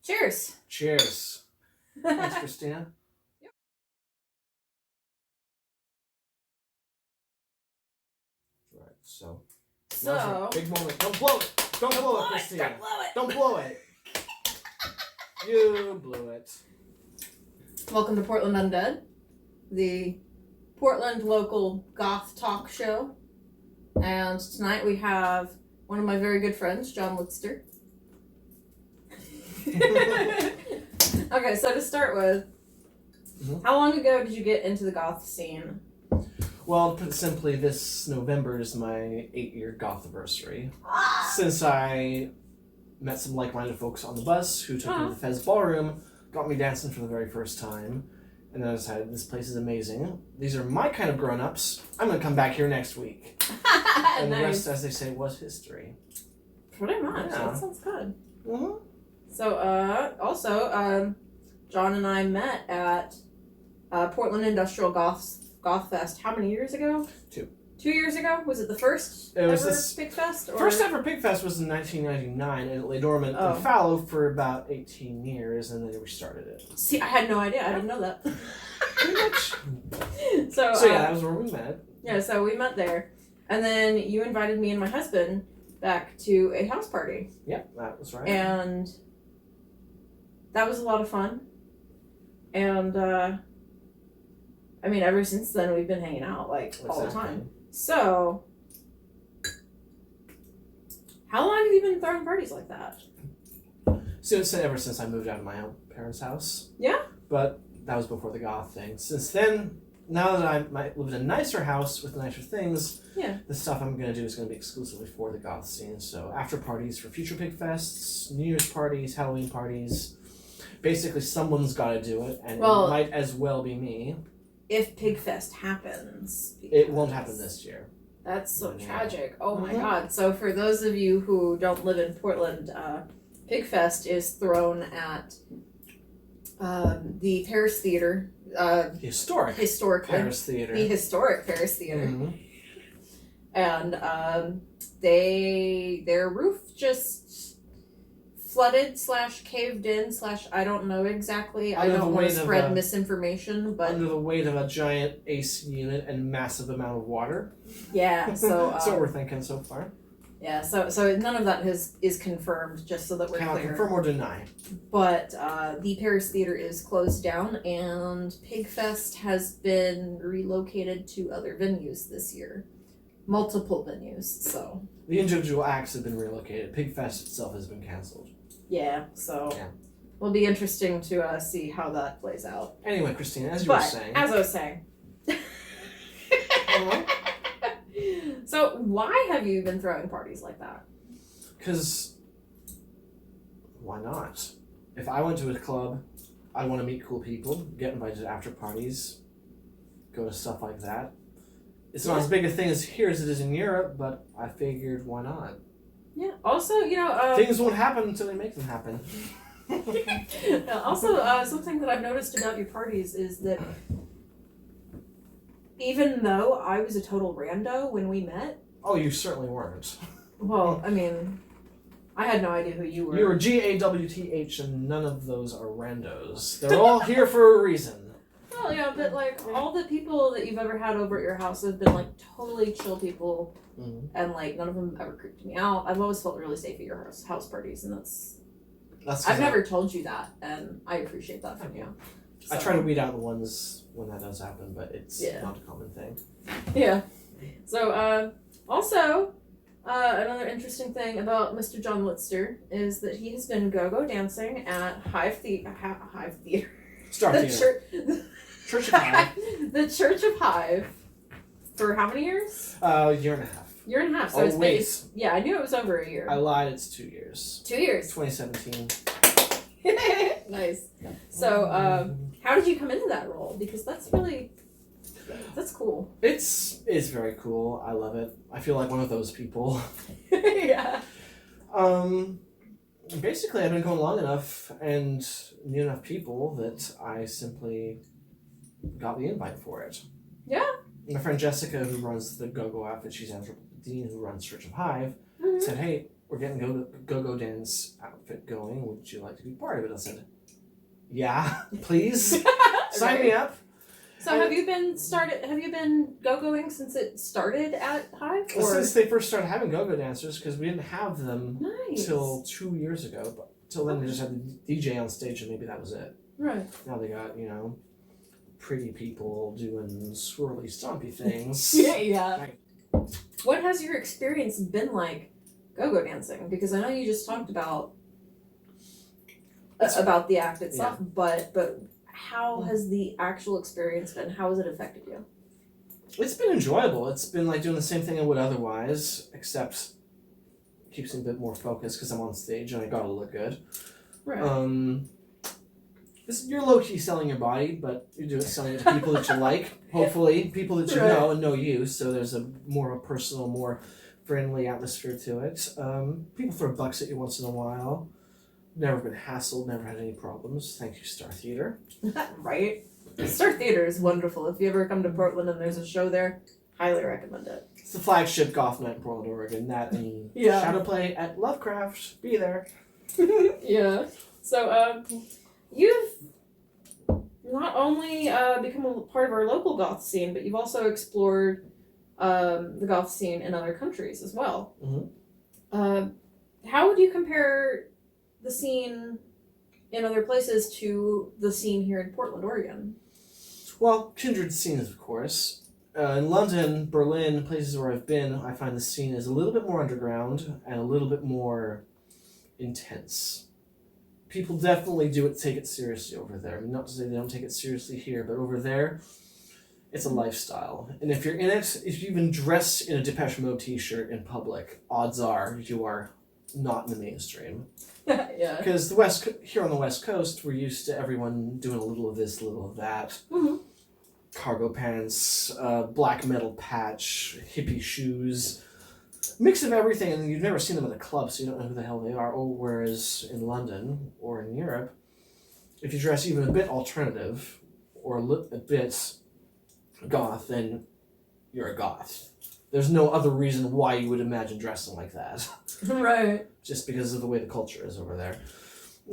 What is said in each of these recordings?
Cheers. Cheers. Thanks, Christina. Yep. Right, so. Big moment. Don't blow it. Don't blow it, Christina. Don't blow it. Don't blow it. You blew it. Welcome to Portland Undead, the Portland local goth talk show. And tonight we have one of my very good friends, John Litster. Okay, so to start with, how long ago did you get into the goth scene? Well, put simply, this November is my 8-year goth anniversary. Since I met some like-minded folks on the bus who took me to the Fez Ballroom, got me dancing for the very first time, and then I decided this place is amazing. These are my kind of grown-ups. I'm going to come back here next week. And the rest, as they say, was history. Pretty much. Yeah. That sounds good. Mm-hmm. So, also, John and I met at Portland Industrial Goth Fest. How many years ago? 2. 2 years ago? Was it the first ever Pig Fest? Or? First ever Pig Fest was in 1999, and it lay dormant and fallow for about 18 years, and then they restarted it. See, I had no idea. I didn't know that. Pretty much. So yeah, that was where we met. Yeah, so we met there. And then you invited me and my husband back to a house party. Yep, that was right. And that was a lot of fun. And, I mean, ever since then, we've been hanging out, all the time. So, how long have you been throwing parties like that? Ever since I moved out of my own parents' house. Yeah? But that was before the goth thing. Since then, now that I might live in a nicer house with nicer things, the stuff I'm going to do is going to be exclusively for the goth scene. So, after parties for future Pig Fests, New Year's parties, Halloween parties. Basically, someone's got to do it, and it might as well be me. If Pig Fest happens. It won't happen this year. That's so tragic. Oh my god. So for those of you who don't live in Portland, Pig Fest is thrown at the Paris Theater. The historic Paris Theater. The historic Paris Theater. Mm-hmm. And their roof just flooded / caved in / I don't know exactly. I don't want to spread misinformation, but under the weight of a giant AC unit and massive amount of water. Yeah, so that's what we're thinking so far. Yeah, so none of that is confirmed, just so that we're Cannot clear. confirm or deny. But the Paris Theater is closed down, and Pig Fest has been relocated to other venues this year. Multiple venues, so. The individual acts have been relocated. Pig Fest itself has been canceled. Yeah, so it'll be interesting to see how that plays out. Anyway, Christina, as I was saying. So why have you been throwing parties like that? Because why not? If I went to a club, I want to meet cool people, get invited to after parties, go to stuff like that. It's not as big a thing here as it is in Europe, but I figured, why not? Yeah. Also, things won't happen until they make them happen. Also, something that I've noticed about your parties is that even though I was a total rando when we met... Oh, you certainly weren't. Well, I mean, I had no idea who you were. You were GAWTH, and none of those are randos. They're all here for a reason. Well, yeah, but all the people that you've ever had over at your house have been totally chill people, and none of them ever creeped me out. I've always felt really safe at your house parties, and that's I've never told you that, and I appreciate that from you. So. I try to weed out the ones when that does happen, but it's not a common thing. Yeah. So, also, another interesting thing about Mr. John Litster is that he has been go-go dancing at Hive Theater. Star Theater. Church of Hive. The Church of Hive. For how many years? Year and a half. Year and a half. So wait. Yeah, I knew it was over a year. I lied. It's 2 years. 2 years. 2017. Nice. So, how did you come into that role? Because that's cool. It's very cool. I love it. I feel like one of those people. Yeah. Basically, I've been going long enough and knew enough people that I simply got the invite for it. Yeah. My friend Jessica, who runs the Go-Go outfit, she's Anthropo Dean, who runs Church of Hive, said, hey, we're getting go-go dance outfit going. Would you like to be part of it? I said, yeah, please. Sign me up. So have you been go-going since it started at Hive? Well, since they first started having go-go dancers, because we didn't have them Nice. till 2 years ago. But till then, they just had the DJ on stage, and maybe that was it. Right. Now they got, pretty people doing swirly, stompy things. Yeah. Right. What has your experience been like go-go dancing? Because I know you just talked about the act itself, but how has the actual experience been? How has it affected you? It's been enjoyable. It's been like doing the same thing I would otherwise, except keeps me a bit more focused because I'm on stage and I gotta look good. Right. You're low-key selling your body, but you do it selling it to people that you like. Hopefully, people that you know and know you, so there's a more personal, more friendly atmosphere to it. People throw bucks at you once in a while. Never been hassled, never had any problems. Thank you, Star Theater. Right? Star Theater is wonderful. If you ever come to Portland and there's a show there, highly recommend it. It's the flagship goth night in Portland, Oregon. That and Shadow Play at Lovecraft. Be there. Yeah. So, you've not only become a part of our local goth scene, but you've also explored the goth scene in other countries as well. Mm-hmm. How would you compare the scene in other places to the scene here in Portland, Oregon? Well, kindred scenes, of course. In London, Berlin, places where I've been, I find the scene is a little bit more underground and a little bit more intense. People definitely take it seriously over there. I mean, not to say they don't take it seriously here, but over there, it's a lifestyle. And if you're in it, if you even dress in a Depeche Mode t-shirt in public, odds are you are not in the mainstream. Yeah. Because here on the West Coast, we're used to everyone doing a little of this, a little of that. Mm-hmm. Cargo pants, black metal patch, hippie shoes, mix of everything, and you've never seen them at a club, so you don't know who the hell they are. Oh, whereas in London or in Europe, if you dress even a bit alternative or a bit goth, then you're a goth. There's no other reason why you would imagine dressing like that. Right. Just because of the way the culture is over there.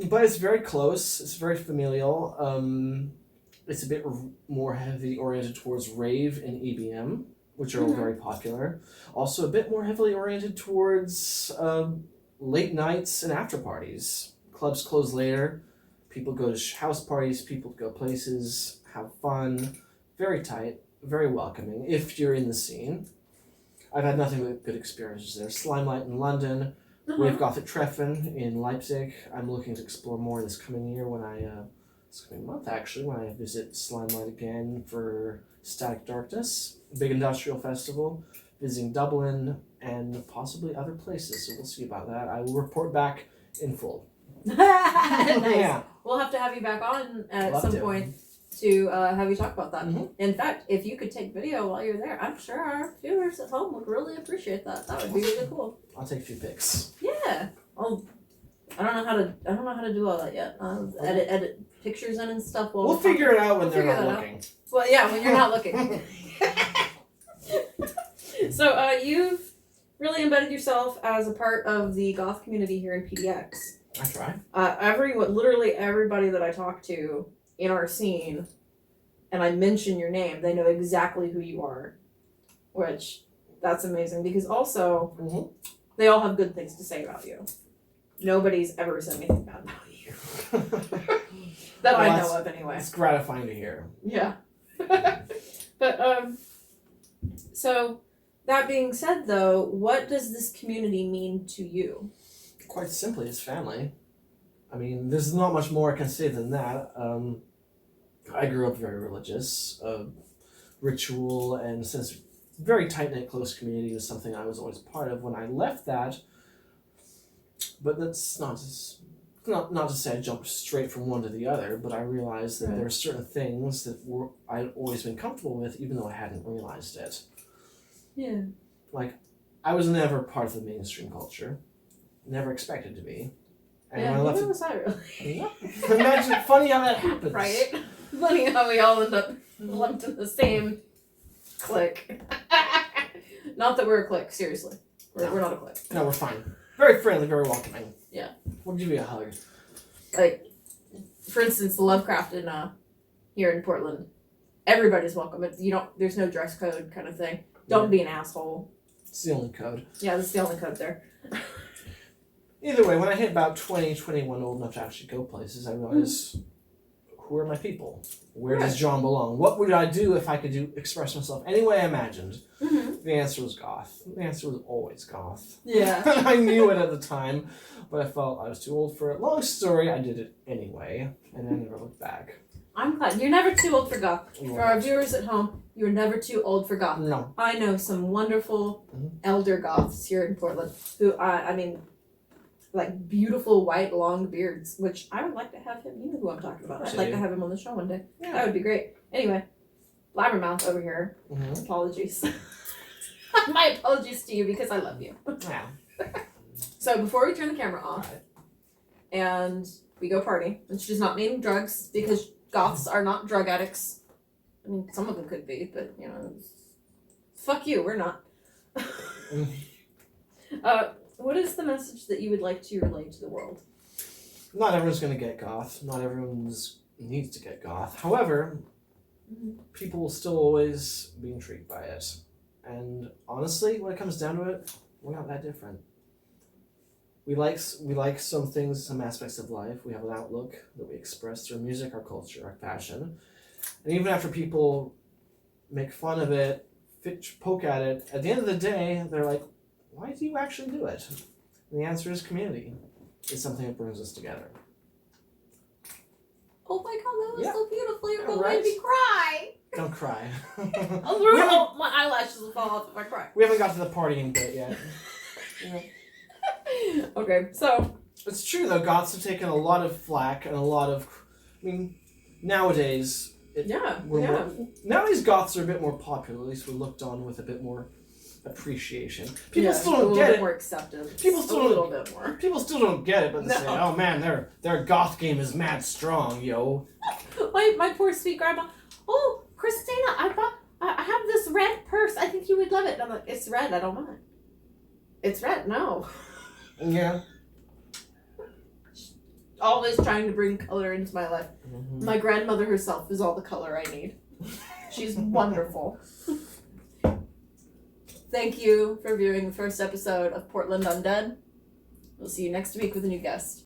But it's very close. It's very familial. It's a bit more heavily oriented towards rave and EBM, which are all very popular. Also a bit more heavily oriented towards late nights and after parties. Clubs close later. People go to house parties. People go places, have fun. Very tight, very welcoming if you're in the scene. I've had nothing but good experiences there. Slimelight in London. Wave Gothic Treffen in Leipzig. I'm looking to explore more this coming year this coming month actually, when I visit Slimelight again for Static Darkness, a big industrial festival, visiting Dublin, and possibly other places. So we'll see about that. I will report back in full. Nice. Yeah. We'll have to have you back on at Love some to. point to have you talk about that. Mm-hmm. In fact, if you could take video while you're there, I'm sure our viewers at home would really appreciate that. That would be really cool. I'll take a few pics. Yeah. I don't know how to do all that yet. Edit pictures in and stuff. We'll figure it out when they're not looking. Well, yeah, when you're not looking. So, you've really embedded yourself as a part of the goth community here in PDX. I try. Literally everybody that I talk to in our scene, and I mention your name, they know exactly who you are, which that's amazing because also they all have good things to say about you. Nobody's ever said anything bad about you that I know of anyway. It's gratifying to hear. Yeah. But so that being said though, what does this community mean to you? Quite simply, it's family. I mean, there's not much more I can say than that. I grew up very religious. Ritual and since very tight-knit, close community was something I was always part of. When I left that, but that's not to say I jumped straight from one to the other, but I realized that there are certain things that I'd always been comfortable with, even though I hadn't realized it. Yeah. Like, I was never part of the mainstream culture. Never expected to be. And when I left was I really? Imagine, funny how that happens. Right? Funny how we all end up lumped in the same clique. Not that we're a clique, seriously. We're not a clique. No, we're fine. Very friendly, very welcoming. Yeah. We'll give you a hug. Like, for instance, the Lovecraft in here in Portland, everybody's welcome. There's no dress code kind of thing. Don't be an asshole. It's the only code. Yeah, that's the only code there. Either way, when I hit about 20, 21, old enough to actually go places, I realized, who are my people? Where does John belong? What would I do if I could express myself any way I imagined? Mm-hmm. The answer was goth. The answer was always goth. Yeah. I knew it at the time, but I felt I was too old for it. Long story, I did it anyway, and I never looked back. I'm glad. You're never too old for goth. For our viewers at home, you're never too old for goth. No. I know some wonderful elder goths here in Portland who, like beautiful white long beards, which I would like to have him. You know who I'm talking about. I'd like to have him on the show one day. Yeah. That would be great. Anyway, blabbermouth over here. Mm-hmm. Apologies. My apologies to you because I love you. Yeah. So before we turn the camera off and we go party, which does not mean drugs because goths are not drug addicts. I mean, some of them could be, but fuck you, we're not. What is the message that you would like to relay to the world? Not everyone's going to get goth. Not everyone needs to get goth. However, people will still always be intrigued by it. And honestly, when it comes down to it, we're not that different. We like some things, some aspects of life. We have an outlook that we express through music, our culture, our fashion. And even after people make fun of it, poke at it, at the end of the day, they're like, why do you actually do it? And the answer is community. It's something that brings us together. Oh my god, that was so beautiful. You're going to right? make me cry. Don't cry. My eyelashes will fall off if I cry. We haven't got to the partying bit yet. Okay, so. It's true, though. Goths have taken a lot of flack and a lot of... I mean, nowadays... Nowadays, goths are a bit more popular. At least we're looked on with a bit more appreciation. People still don't get it. More acceptance. People still a little bit more. People still don't get it, but they say, "Oh man, their goth game is mad strong, yo." My poor sweet grandma. Oh, Christina, I have this red purse. I think you would love it. And I'm like, it's red. I don't want it. It's red. No. Yeah. Always trying to bring color into my life. Mm-hmm. My grandmother herself is all the color I need. She's wonderful. Thank you for viewing the first episode of Portland Undead. We'll see you next week with a new guest.